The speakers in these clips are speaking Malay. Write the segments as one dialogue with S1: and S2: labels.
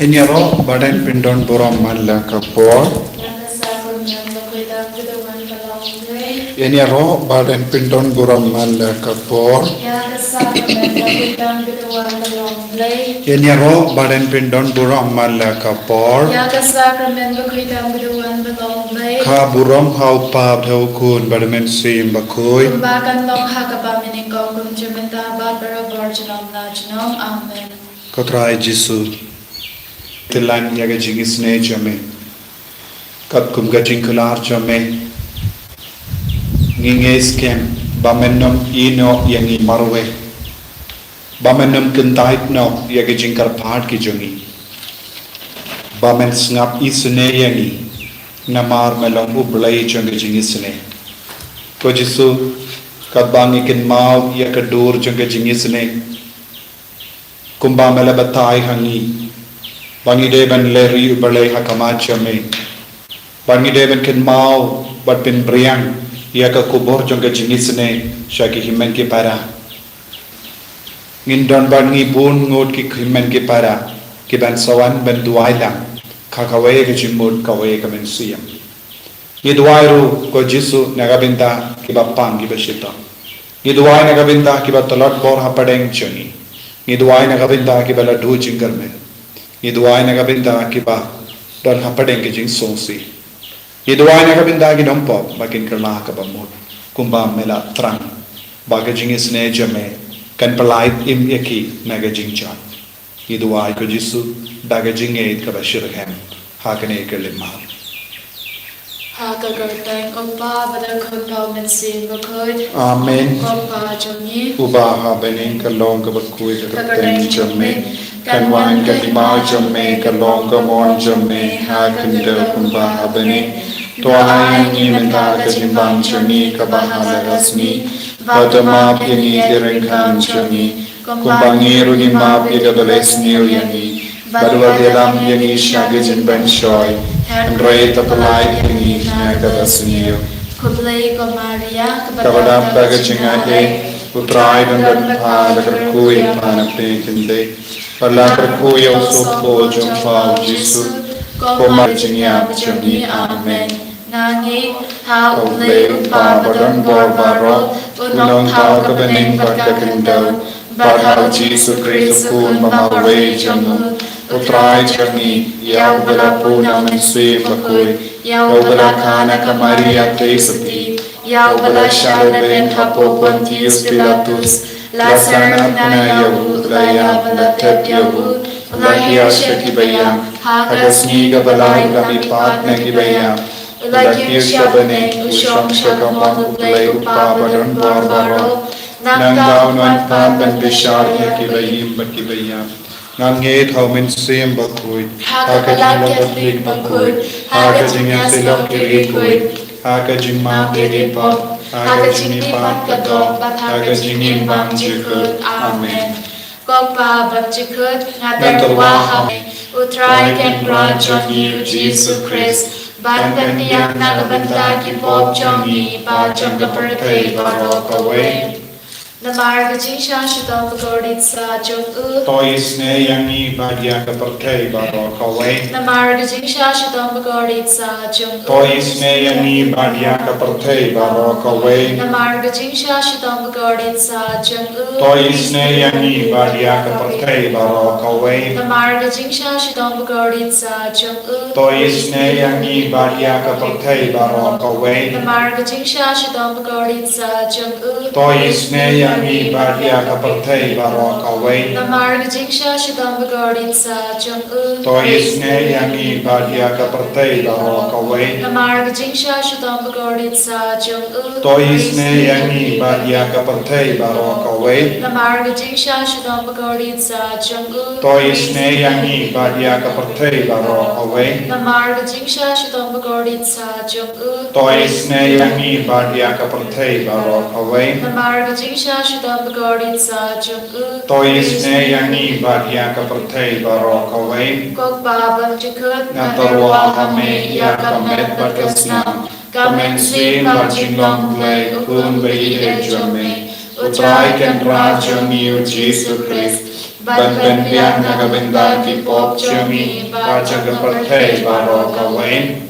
S1: Enyaro badan pindon borom malla kapor. Enyaro badan pindon borom malla kapor. Enyaro badan pindon borom malla kapor. Ka borom hau pa thau kun badamen sim bakoi.
S2: Amen.
S1: Kotrai Jisu. Tilan yaga jingis ne jame kat kum ga jingkular jame nginges kem bamennom ino yangi marwe bamennom kentait no yaga jingkar phat ki jongi bamen snap isne yangi namar melong ublai jonge jingis ne ko Jisu kat bangi ken mau yaga dur jonge jingis ne kumba mela batai hangi Bangi ban leri balai hakamacha me Bangi ban ken mau bat pin briang ya ka kubor jong ka jinis ne shaki himen ke para ngindon ban ngi bun ngot ki himen ke para ki ban sawan ban duai lang khakawe ke jimut kawe ka men siam ye duai ru ko Jisu nagabinta ki bapang ki bashita ye duai nagabinta ki batalot bor hapadeng chani ye duai nagabinta ki bala du jingar me Ye duai na kabinda kiba don hapadeng ke jing songsi. Ye duai na kabinda ki dompo bakin kerla ka bamut kumba mela trang baga jing isne jame kan palai im yaki naga jing chan. Ye duai ko Jisu daga jing eid ka bashir hem hakane ke limah. Amen. Uba ha bening ka long ka bakui ka teng jame. Kan wan ka limau jame ka long ka mon jame ha kanda kumba ha bening. Tua hai ni menta ka jimbang jame ka bahala rasmi. Badama pini direng kam jame. Kumbangi runi ma pida bales niu yani. Badwa delam yani shagi jimban shoy. Andrei tapalai ini naga basniyo.
S2: Kublai ko Maria
S1: Kabadam baga cingade utrai dan berpa lagar kui panapne kinde. Lagar kui usupo jumpa Jisu. Koma cingya cungi amen.
S2: Nangi hau
S1: Ublai upa badan barbaro unong tau kebening baga kendau. Badhau Jisu Kristus pun mamawe jamu. Utrai jangi yau bela puna mensui bakui yau bela kana ka Maria teisati yau bela shalben hapo Pontius Pilatus lasana puna yau laya bela tep yau lahia shaki bayam hagasni ga balai kami patna ki bayam lahia shabane ushom shakamon uplay upabadan barbaro nanggaw nuan paban bishar ki bayim ki bayam Nange thau min sim bakui haka jingla lik bakui haka jingya silok kiri kui haka jingma dede pop haka jingni pat kadok haka jingin bang jikut amen
S2: Kok pa bak jikut ngater waham utrai ken ran jongi Jesus Christ ban kan tiyak nagabanta ki pop jongi pa jangga pertay baro kawe Namar Vajisha Shadam Godit Sa Jung
S1: Toisne yangi badya ka pertay baro kawe
S2: Namar Vajisha Shadam Godit Sa Jung
S1: Toisne yangi badya ka pertay baro kawe
S2: Namar Vajisha Shadam Godit Sa Jung
S1: Toisne yangi badya ka pertay baro kawe
S2: Namar Vajisha Shadam Godit Sa Jung
S1: Toisne yangi badya ka pertay baro kawe
S2: Namar Vajisha Shadam Godit Sa Jung
S1: Toisne yangi badya ka pertay baro kawe
S2: Namar Vajisha Shadam Godit Sa Jung
S1: Toisne yangi badya ka pertay baro kawe
S2: Namar Vajisha Shadam Godit Sa Jung
S1: Toisne yangi badya ka pertay baro kawe
S2: Namar Vajisha Shadam Godit Sa Jung
S1: Toisne yangi badya ka pertay baro kawe
S2: Namar Vajisha Shadam Godit Sa Jung
S1: Toisne yangi badya ka pertay baro kawe
S2: Namar Vajisha Shadam Godit Sa Jung
S1: Toisne yangi badya ka pertay baro kawe
S2: Kok babam jikut
S1: Natarwa hame ya kamet batasnam Kamen sui kajinglong play kun bayi jame Utrai ken raja miu Jesus Christ ban ben biang nagabenda ki pop chami ba jaga perthai baro kawain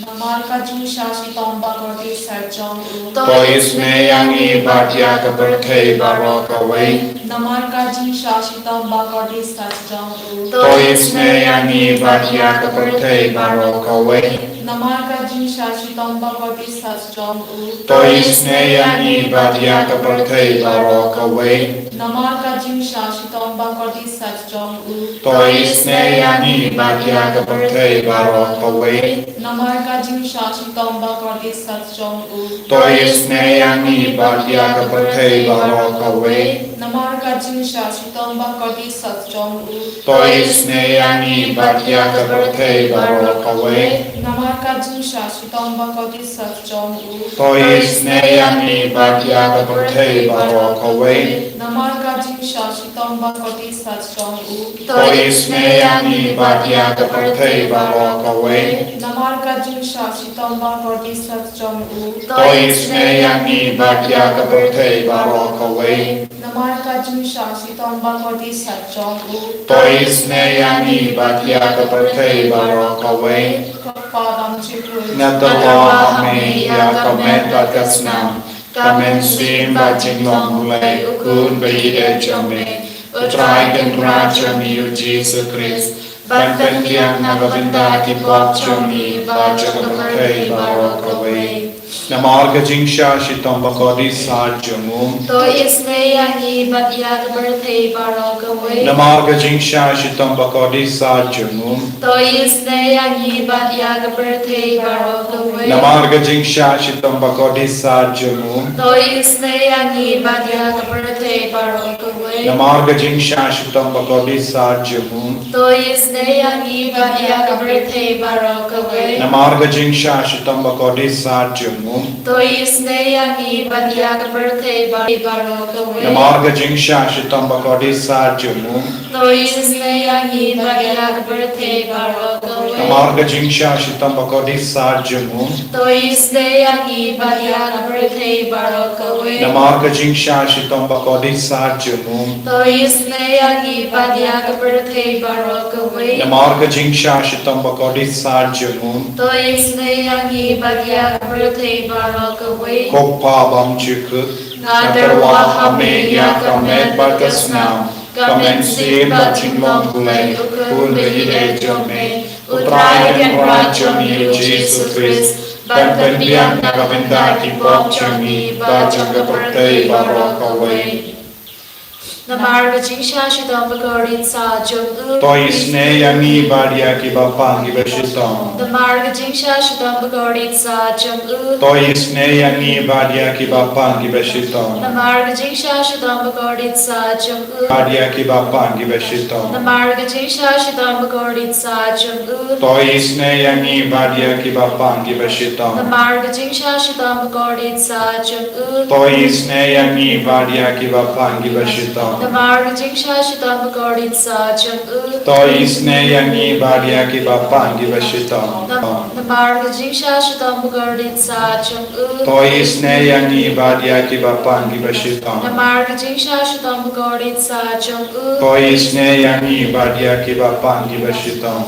S2: Namarka jing shashi tomba gordi sarjong u.
S1: to isme yangi batya ka perthai baro kawain
S2: Namarka jing shashi tomba gordi sarjong u.
S1: to isme yangi batya ka perthai baro kawain
S2: Namarka jing shashi tomba gordi sarjong u.
S1: to isme yangi batya ka perthai baro kawain
S2: Namarka jing shashi tomba gordi sarjong u.
S1: to isme yangi batya ka perthai baro kawain
S2: Namarka jing shashi tomba gordi sarjong u.
S1: to isme yangi batya ka perthai baro kawain
S2: Namarka jing shashi tomba gordi sarjong u.
S1: to isme yangi batya ka perthai baro kawain
S2: Namarka jing shashi tomba gordi sarjong u.
S1: to isme yangi batya ka perthai baro kawain
S2: Namarka jing shashi tomba gordi sarjong u.
S1: to isme yangi batya ka perthai baro kawain
S2: Namarka jing shashi tomba gordi sarjong u.
S1: to isme yangi batya ka perthai baro kawain
S2: Namarka jing shashi tomba gordi sarjong u.
S1: to isme yangi batya ka perthai baro kawain
S2: Padam chikru.
S1: Natawa hame ya kamet batasnam kamen sim bajing long mulai ukun bayide jame utrai kan rajami u Jesus Christ ban ben tiang nagabenda ki pop chami baja kaperthai baro kawain Namarga jingsha shitam bakodi sarjamu
S2: To isme yangi batya ka birthday baro kawe.
S1: Namarga jingsha shitam bakodi sarjamu
S2: To isme yangi batya ka birthday baro kawe.
S1: Namarga jingsha shitam bakodi sarjamu
S2: To isme yangi batya ka birthday baro kawe.
S1: Namarga jingsha shitam bakodi sarjamu
S2: To isme yangi batya ka birthday baro kawe.
S1: Namarga jingsha shitam bakodi sarjamu
S2: To isme yangi batya ka birthday baro kawe.
S1: Namarga jingsha shitam bakodi sarjamu
S2: To isme yangi batya ka birthday baro kawe.
S1: Namarga jingsha shitam bakodi sarjamu
S2: To isme yangi batya ka birthday baro kawe.
S1: Namarga jingsha shitam bakodi sarjamu
S2: To isme yangi batya ka birthday baro kawe.
S1: Namarga jingsha shitam bakodi sarjamu
S2: To isme yangi batya ka birthday baro kawe.
S1: Koppa bam chikut
S2: Nadarwa hame ya kamet batasnam. Kamen sim bajing long gulay ukun bayide jome. Utray kan rajami u Jesus Christ. Ban biang nagabenda ki pop chami bajang kaperthai baro kawe. Namarga jingsha shidam bagordin sa jung u.
S1: To isne yangi badia ki bapa ki beshitam
S2: Namarga jingsha shidam bagordin sa jung u.
S1: To isne yangi badia ki bapa ki beshitam
S2: Namarga jingsha shidam bagordin sa jung u.
S1: Badia ki bapa ki beshitam
S2: Namarga jingsha shidam bagordin sa jung u.
S1: To isne yangi badia ki bapa ki beshitam
S2: Namarga jingsha shidam bagordin sa jung u.
S1: To isne yangi badia ki bapa ki beshitam
S2: Namarga jingsha shidam bagordin sa jung u.
S1: To isne yangi badia ki bapa ki beshitam
S2: Namarga jingsha shidam bagordin sa jung u.
S1: To isne yangi badia ki bapa ki beshitam
S2: Namarga jingsha shidam bagordin sa jung u.
S1: To isne yangi badia ki bapa ki beshitam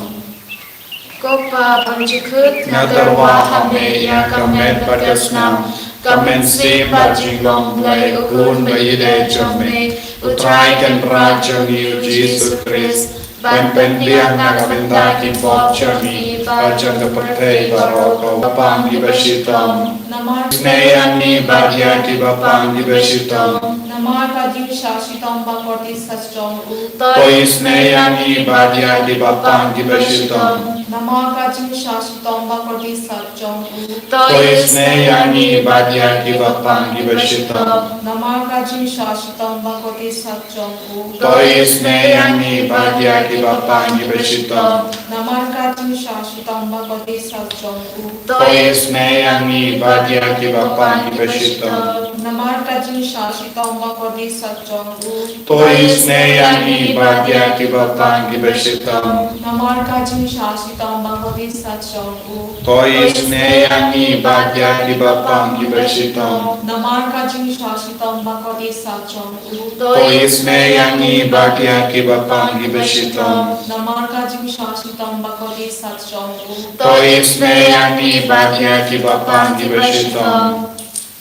S2: Kopa panjikut
S1: Nadarwa hame ya kamet batasnam kamen sim bajing long mulai ukun bayide jame utrai kan rajami u Jesus Christ ban biang nagabenda ki pop chami bajang kaperthai baro bapa ki beshitam isne yangi badia ki bapa ki beshitam
S2: Namarga jingsha shidam bagordin sa jung u.
S1: To isne yangi badia ki bapa ki beshitam
S2: Namarga jingsha shidam bagordin sa jung u.
S1: To isne yangi badia ki bapa ki beshitam
S2: Namarga jingsha shidam bagordin sa jung u.
S1: To isne yangi badia ki bapa ki beshitam
S2: Namarga jingsha shidam bagordin sa jung u.
S1: To isne yangi badia ki bapa ki beshitam
S3: Namarka jing shashitong bakodi satchong u.
S1: Toisne yangi badya ki bapang ki beshitam.
S3: Namarka jing shashitong bakodi satchong u.
S1: Toisne yangi badya ki bapang ki beshitam.
S3: Namarka jing shashitong bakodi satchong u.
S1: Toisne yangi badya ki bapang ki beshitam.
S3: Namarka jing shashitong bakodi satchong u.
S1: Toisne yangi badya ki bapang ki beshitam.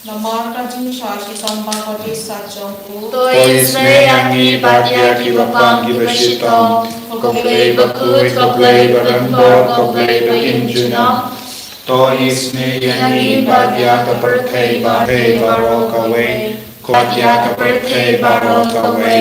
S3: Namarka jing shashitong bakodi satchong u.
S1: Toisne yangi badya ki bapang ki beshitam. Koplei bakut, koplei barandor, koplei bainjunam. Toisne yangi badya ka perthei barhe barokawe. Badya ka perthei barokawe.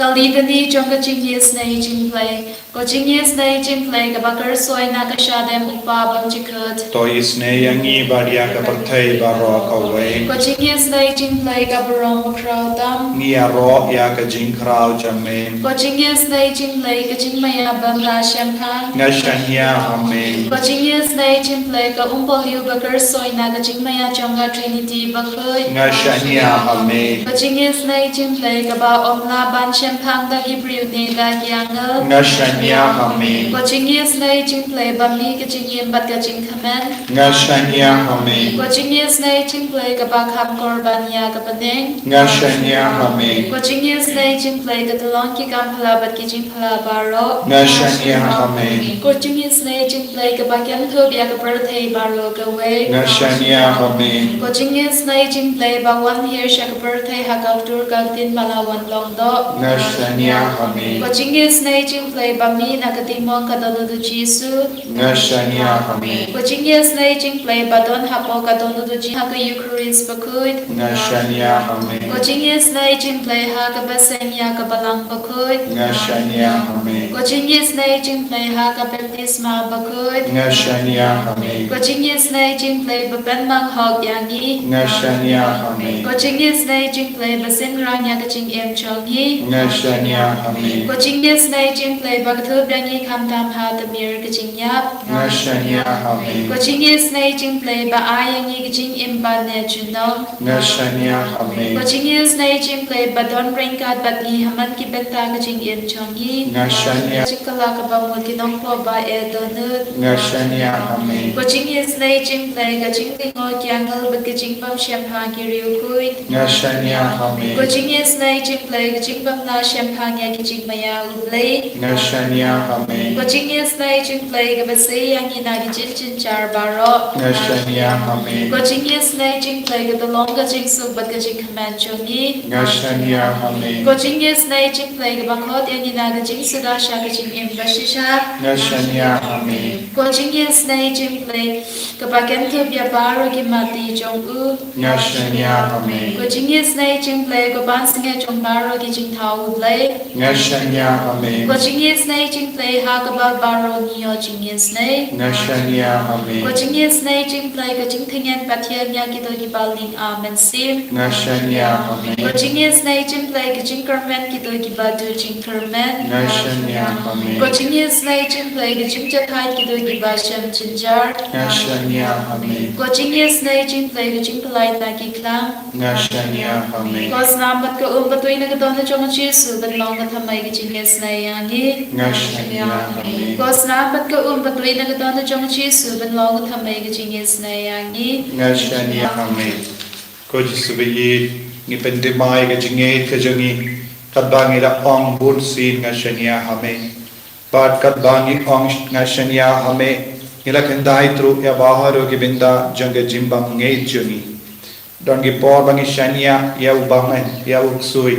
S2: Kalidani jonga chingyes nei chinglay, ko chingyes nei chinglay ka bakar soy na ka shadem upa bang chikut.
S1: Toisne yangi badya ka perthei barokawe.
S2: Ko chingyes nei chinglay ka barong krautam.
S1: Nia ro ya ka jingkrao jamin.
S2: Ko chingyes nei chinglay ka chingmaya bang ra shampang.
S1: Ngashanya amen.
S2: Ko chingyes nei chinglay ka umpol yu bakar soy na ka chingmaya jonga Trinity bakut.
S1: Ngashanya amen.
S2: Ko chingyes nei chinglay ka ba omla ban shampang da Hebrew ne ga yangal.
S1: Ngashanya amen.
S2: Ko chingyes nei chinglay ba mi ka chingyem bat ka chingkamen.
S1: Ngashanya amen.
S2: Ko chingyes nei chinglay ka ba kham korban ya ka paneng.
S1: Ngashanya amen.
S2: Ko chingyes nei chinglay ka talong ki kam phala bat ki ching phala baro.
S1: Ngashanya amen.
S2: Ko chingyes nei chinglay ka ba kyam thob ya ka birthday baro ka we.
S1: Ngashanya amen.
S2: Ko chingyes nei chinglay ba 1 year sha ka birthday ha ka tur ka tin bala wan long do.
S1: Ngashanya amen.
S2: Ko chingyes nei chinglay ba mi na ka timong ka do do jisu.
S1: Ngashanya amen.
S2: Ko chingyes nei chinglay ba don ha po ka do do ji ha ka Eucharist bakut.
S1: Ngashanya amen.
S2: Ko chingyes nei chinglay ha ka baseng ya ka balang bakut.
S1: Ngashanya amen.
S2: Ko chingyes nei chinglay ha ka baptisma bakut.
S1: Ngashanya amen.
S2: Ko chingyes nei chinglay ba ben mang hog yangi.
S1: Ngashanya amen.
S2: Ko chingyes nei chinglay ba sin rang ya ka ching em chongi.
S1: Ngashanya amen.
S2: Ko chingyes nei chinglay ba ka thub yangi kham tam ha ta mir ka ching yap.
S1: Ngashanya amen.
S2: Ko chingyes nei chinglay ba ay yangi ka ching em ba ne chunong.
S1: Ngashanya amen.
S2: Ko chingyes nei chinglay ba don bring ka bat ni haman ki benta ka ching em chongi.
S1: Ngashanya.
S2: Chikala ka ba mo ki nong po ba e donut.
S1: Ngashanya amen.
S2: Ko chingyes nei chinglay ka ching tingo kyangal ba ka ching pam shampang ki riu kuit.
S1: Ngashanya amen.
S2: Ko chingyes nei chinglay ka ching pam na shampang ya ki ching maya ublay.
S1: Ngashanya amen.
S2: Ko chingyes nei chinglay ka ba say yang ina ki chin chin char baro.
S1: Ngashanya amen.
S2: Ko chingyes nei chinglay ka dolong ka ching su ba ka ching kaman chongi.
S1: Ngashanya amen.
S2: Ko chingyes nei chinglay ka ba khot yang ina ka ching suda sha ka ching em ba shisha.
S1: Ngashanya amen.
S2: Ko chingyes nei chinglay ka ba ken thup ya baro ki mati chong u.
S1: Ngashanya amen.
S2: Ko chingyes nei chinglay ko ban singa chong baro ki ching thau ublay.
S1: Ngashanya amen.
S2: Ko chingyes nei chinglay ha ka ba baro niyo chingyes nei.
S1: Ngashanya amen.
S2: Ko chingyes nei chinglay ka ching thingen pathian ya ki to ki baling amen sim.
S1: Ngashanya amen.
S2: Ko chingyes nei chinglay ka ching kermen ki to ki ba du ching kermen.
S1: Ngashanya amen.
S2: Ko chingyes nei chinglay ka ching chathai ki to ki ba shem chinjar.
S1: Ngashanya amen.
S2: Ko chingyes nei chinglay ka ching kalai na ki klang.
S1: Ngashanya amen.
S2: Ko snabat ka batui na ka to na chong chisu ban long ka thamai ki chingyes nei yangi.
S1: Ngashanya amen.
S2: Ko snabat ka batui na ka to na chong chisu ban long ka thamai ki chingyes nei yangi.
S1: Ngashanya amen. Ko jisubi ni pendemai ka jingit ka jangi kadbangi la ong bun sin ngashanya amen. Bat kadbangi ong ngashanya amen. Ila kendai tru ya baharo ki binda janga jimbang ngei jangi. Don ki por bangi shanya ya ubangan ya uksui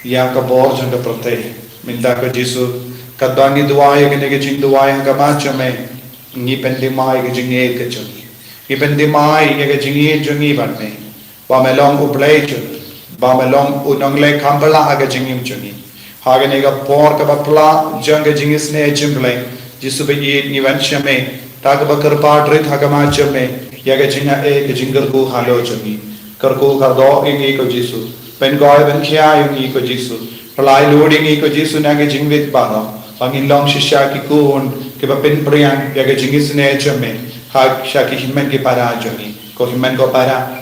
S1: ya ka bor janga prate. Minda ko jisu kadbangi duai ka nege jing duai ka machame ni pendemai ka jingit ka jangi. Ni pendemai ka jingit jangi banne. Ba melong uplay jangi. Ba melong unong le kambala aga jingim jangi. Haga nega por ka bapla janga jingis ne jimblay. Jisu be eat ni vanshame taga bakar patrit hagama chame yaga jinga e jingar ko halo jangi. Karko kardo ingi ko jisu. Pen goy ben khia ingi ko jisu. Palai loading ingi ko jisu naga jingvit bana. Pangin long shisha ki kun ke ba pen priang yaga jingis ne chame. Hag shaki himmen ki para jangi. Ko himmen ko para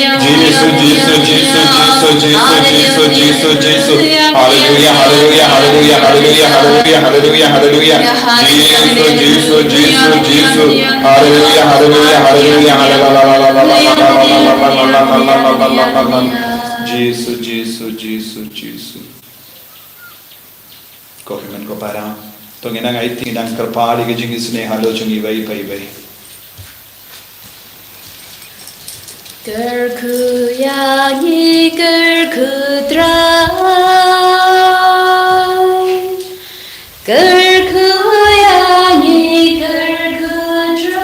S1: Jesus, Jesus, Jesus, Jesus, Jesus, Jesus, Jesus. Hallelujah, hallelujah, hallelujah, hallelujah, hallelujah, hallelujah, hallelujah. Jesus, Jesus, Jesus, Jesus. Hallelujah, hallelujah, hallelujah, hallelujah. Jesus, Jesus, Jesus, Jesus. Kohiman ko para. Tungin ang aiting ng karpali ka jingis ne halo chung ibay pa ibay.
S2: Gerkuyangi gerkudrai, gerkuyangi gerkudrai,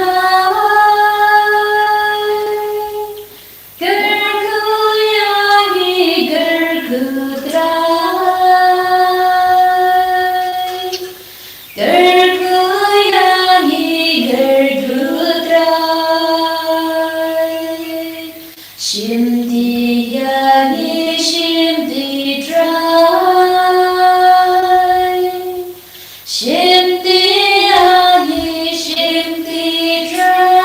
S2: gerkuyangi gerkudrai, gerkuyangi gerkudrai. Shimdiyani shimdi dry, shimdiyani shimdi dry,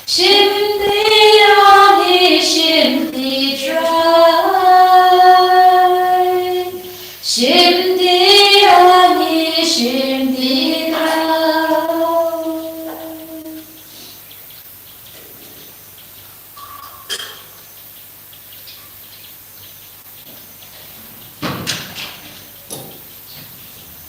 S2: shimdiyani shimdi dry, shimdiyani shimdi